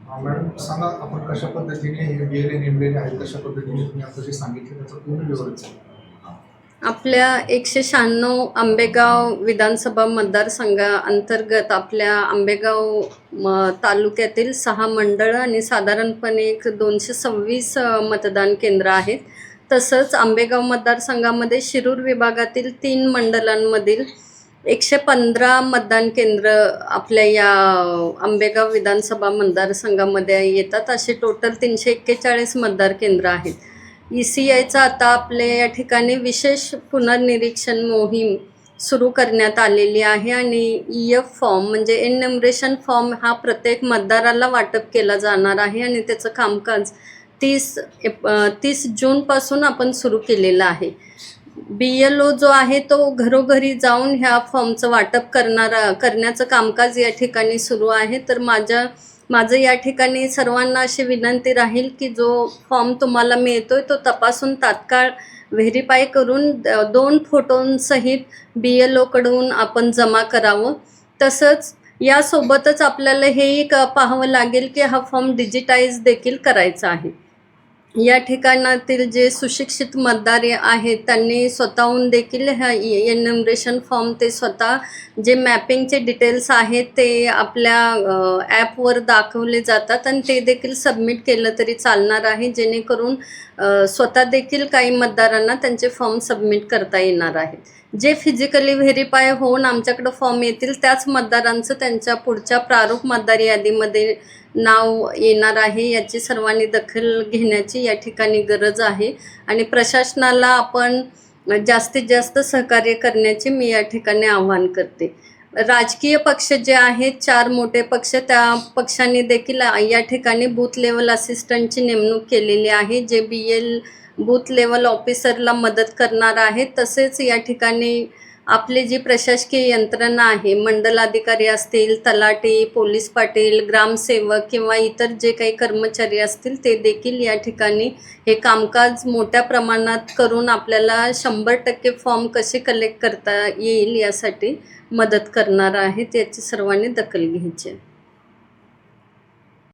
Madam सांगा आपण कशा पद्धतीने हे गेले नेमलेले आहेत, कशा पद्धतीने तुम्ही आता जे सांगितलं त्याचं पूर्ण विवरण सांगा. आपल्या 196 आंबेगाव विधानसभा मतदारसंघाअंतर्गत आपल्या आंबेगाव तालुक्यातील 6 मंडळं आणि साधारणपणे एक 226 मतदान केंद्र आहेत. तसंच आंबेगाव मतदारसंघामध्ये शिरूर विभागातील 3 मंडलांमधील 115 मतदान केंद्र आपल्या या आंबेगाव विधानसभा मतदारसंघामध्ये येतात. असे टोटल 341 मतदार केंद्र आहेत. ECIचा आता आपल्या या ठिकाणी विशेष पुनर्निरीक्षण मोहीम सुरू करण्यात आलेली आहे आणि EF फॉर्म म्हणजे एन्युमरेशन फॉर्म हा प्रत्येक मतदाराला वाटप केला जाणार आहे आणि त्याचं कामकाज 30 जूनपासून आपण सुरू केलेलं आहे. BLO जो आहे तो घरोघरी जाऊन ह्या फॉर्मचं वाटप करण्याचं कामकाज या ठिकाणी सुरू आहे. तर माझं या ठिकाणी सर्वांना अशी विनंती राहील की जो फॉर्म तुम्हाला मिळतोय तो तपासून तात्काळ व्हेरीफाय करून 2 फोटोंसहित BLOकडून आपण जमा करावं. तसंच यासोबतच आपल्याला हेही पाहावं लागेल की हा फॉर्म डिजिटाईज देखील करायचा आहे. या ठिकाणातील जे सुशिक्षित मतदार आहेत त्यांनी स्वतःहून देखील ह्या एन्युमरेशन फॉर्म ते स्वतः जे मॅपिंगचे डिटेल्स आहेत ते आपल्या ॲपवर दाखवले जातात आणि ते देखील सबमिट केलं तरी चालणार आहे, जेणेकरून स्वतः देखील काही मतदारांना त्यांचे फॉर्म सबमिट करता येणार आहेत. जे फिजिकली व्हेरीफाय होऊन आमच्याकडं फॉर्म येतील त्याच मतदारांचं त्यांच्या पुढच्या प्रारूप मतदार यादीमध्ये नाव येणार आहे. याची सर्वांनी दखल घेण्याची या ठिकाणी गरज आहे आणि प्रशासनाला आपण जास्तीत जास्त सहकार्य करण्याचे मी या ठिकाणी आवाहन करते. राजकीय पक्ष जे आहेत 4 मोठे पक्ष, त्या पक्षांनी देखील या ठिकाणी बूथ लेवल असिस्टंटची नेमणूक केलेली आहे, जे BL बूथ लेवल ऑफिसरला मदत करणार आहेत. तसेच या ठिकाणी आपली जी प्रशासकीय यंत्रणा आहे, मंडलाधिकारी असतील, तलाठी, पोलीस पाटील, ग्रामसेवक किंवा इतर जे काही कर्मचारी असतील ते देखील या ठिकाणी हे कामकाज मोठ्या प्रमाणात करून आपल्याला 100% फॉर्म कसे कलेक्ट करता येईल यासाठी मदत करणार आहेत. याची सर्वांनी दखल घ्यायची आहे.